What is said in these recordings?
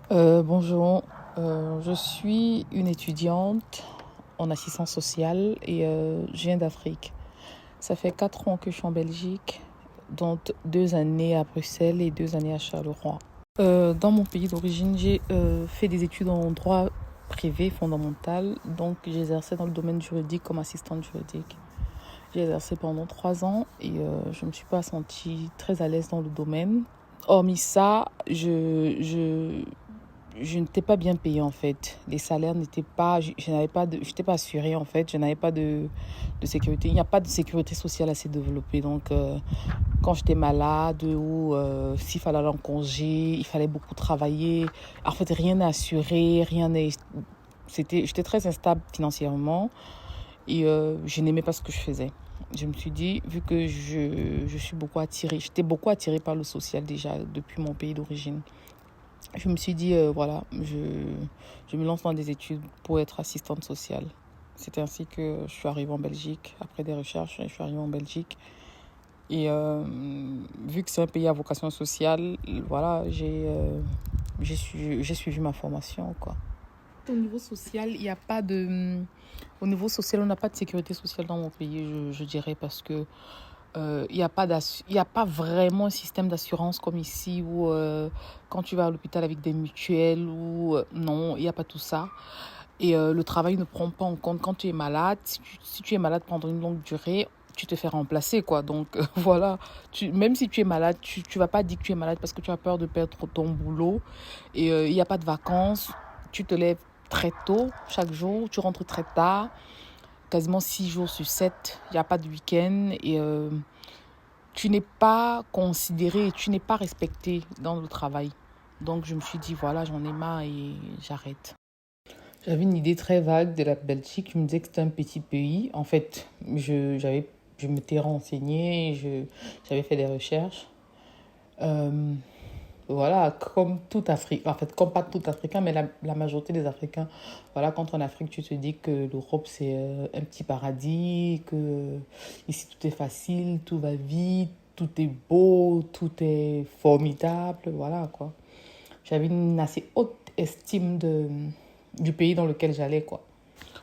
Bonjour, je suis une étudiante en assistance sociale et je viens d'Afrique. Ça fait 4 ans que je suis en Belgique, dont 2 années à Bruxelles et 2 années à Charleroi. Dans mon pays d'origine, j'ai fait des études en droit privé fondamental, donc j'exerçais dans le domaine juridique comme assistante juridique. J'ai exercé pendant 3 ans et je ne me suis pas sentie très à l'aise dans le domaine. Hormis ça, je n'étais pas bien payée en fait. Les salaires n'étaient pas, je n'avais pas de, j'étais pas assurée en fait. Je n'avais pas de sécurité. Il n'y a pas de sécurité sociale assez développée. Donc, quand j'étais malade ou s'il fallait aller en congé, il fallait beaucoup travailler. En fait, rien n'est assuré, rien n'est. J'étais très instable financièrement et je n'aimais pas ce que je faisais. Je me suis dit, vu que je suis beaucoup attirée, j'étais beaucoup attirée par le social déjà depuis mon pays d'origine. Je me suis dit, voilà, je me lance dans des études pour être assistante sociale. C'est ainsi que je suis arrivée en Belgique. Après des recherches, je suis arrivée en Belgique. Et vu que c'est un pays à vocation sociale, voilà, j'ai suivi ma formation, quoi. Au niveau social, il n'y a pas de... Au niveau social, on n'a pas de sécurité sociale dans mon pays, je dirais, parce que il y a pas vraiment un système d'assurance comme ici où quand tu vas à l'hôpital avec des mutuelles ou non, il n'y a pas tout ça. Et le travail ne prend pas en compte quand tu es malade. Si tu es malade pendant une longue durée, tu te fais remplacer, quoi. Donc voilà, même si tu es malade, tu vas pas dire que tu es malade parce que tu as peur de perdre ton boulot. Et il n'y a pas de vacances. Tu te lèves très tôt chaque jour, tu rentres très tard, quasiment 6 jours sur 7. Il n'y a pas de week-end et tu n'es pas considéré, tu n'es pas respecté dans le travail. Donc je me suis dit, voilà, j'en ai marre et j'arrête. J'avais une idée très vague de la Belgique. Je me disais que c'était un petit pays. En fait, je m'étais renseignée, j'avais fait des recherches. Euh, voilà, comme tout Afrique, en fait, comme pas tout Africain, mais la majorité des Africains, voilà, quand en Afrique, tu te dis que l'Europe, c'est un petit paradis, que ici, tout est facile, tout va vite, tout est beau, tout est formidable, voilà, quoi. J'avais une assez haute estime du pays dans lequel j'allais, quoi.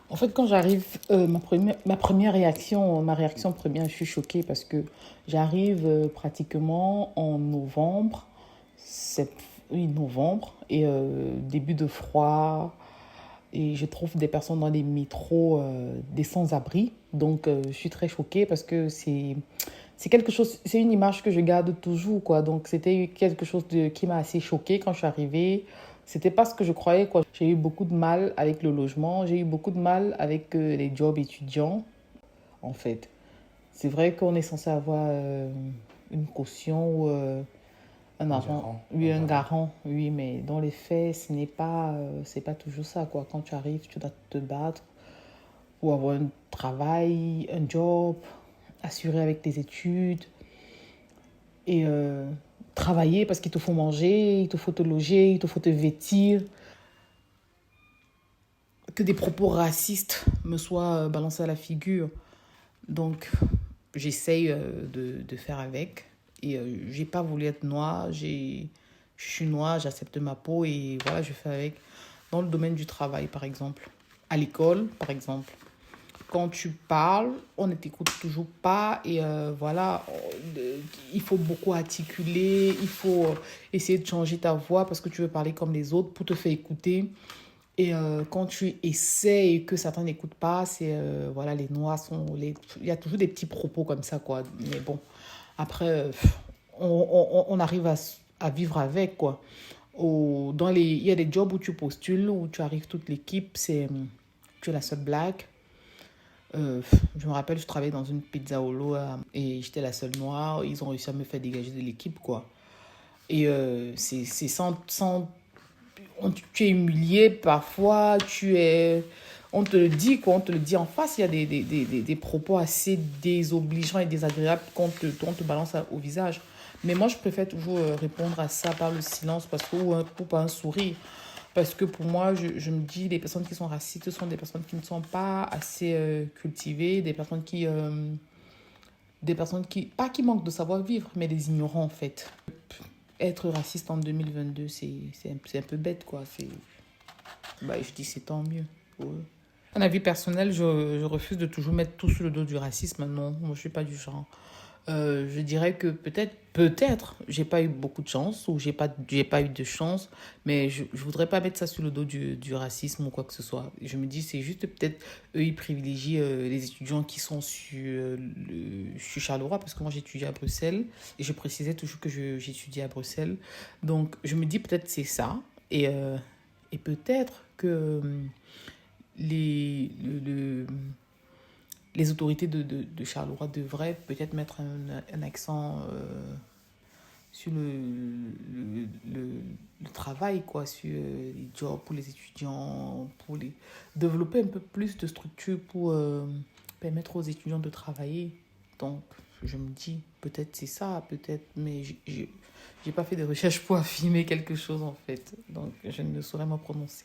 En fait, quand j'arrive, ma première réaction, ma réaction première, je suis choquée parce que j'arrive pratiquement en novembre, c'est, oui, novembre, et début de froid, et je trouve des personnes dans les métros, des sans-abri. Donc, je suis très choquée parce que c'est quelque chose, c'est une image que je garde toujours, quoi. Donc, c'était quelque chose qui m'a assez choquée quand je suis arrivée. C'était pas ce que je croyais, quoi. J'ai eu beaucoup de mal avec le logement, j'ai eu beaucoup de mal avec les jobs étudiants, en fait. C'est vrai qu'on est censé avoir une caution ou un Un argent, garant, oui, un un garant. garant, oui, mais dans les faits, c'est pas toujours ça, quoi. Quand tu arrives, tu dois te battre pour avoir un travail, un job, assurer avec tes études et travailler parce qu'il te faut manger, il te faut te loger, il te faut te vêtir. Que des propos racistes me soient balancés à la figure. Donc, j'essaye de faire avec. Et j'ai pas voulu être noire. Je suis noire, j'accepte ma peau et voilà, je fais avec. Dans le domaine du travail, par exemple. À l'école, par exemple. Quand tu parles, on ne t'écoute toujours pas et voilà, il faut beaucoup articuler, il faut essayer de changer ta voix parce que tu veux parler comme les autres pour te faire écouter. Et quand tu essaies et que certains n'écoutent pas, c'est voilà, les noirs sont il y a toujours des petits propos comme ça, quoi. Mais bon, après on arrive à vivre avec, quoi. Il y a des jobs où tu postules, où tu arrives toute l'équipe, tu es la seule blague. Je me rappelle, je travaillais dans une pizzaolo et j'étais la seule noire. Ils ont réussi à me faire dégager de l'équipe, quoi. Et c'est tu es humilié parfois, on te le dit, quoi, on te le dit en face. Il y a des propos assez désobligeants et désagréables on te balance au visage. Mais moi, je préfère toujours répondre à ça par le silence ou par un sourire. Parce que pour moi, je me dis, les personnes qui sont racistes sont des personnes qui ne sont pas assez cultivées, des personnes qui, pas qui manquent de savoir-vivre, mais des ignorants en fait. être raciste en 2022, c'est un peu bête, quoi. Bah, je dis c'est tant mieux pour eux. Un avis personnel, je refuse de toujours mettre tout sur le dos du racisme. Non, moi je suis pas du genre. Je dirais que peut-être, j'ai pas eu beaucoup de chance ou j'ai pas eu de chance, mais je voudrais pas mettre ça sur le dos du racisme ou quoi que ce soit. Je me dis, c'est juste peut-être eux, ils privilégient les étudiants qui sont sur Charleroi parce que moi j'étudie à Bruxelles et je précisais toujours que j'étudie à Bruxelles. Donc je me dis peut-être c'est ça et peut-être que les les autorités de Charleroi devraient peut-être mettre un accent sur le travail, quoi, sur les jobs pour les étudiants, pour développer un peu plus de structures pour permettre aux étudiants de travailler. Donc, je me dis, peut-être c'est ça, peut-être, mais j'ai pas fait de recherche pour affirmer quelque chose, en fait. Donc, je ne saurais m'en prononcer.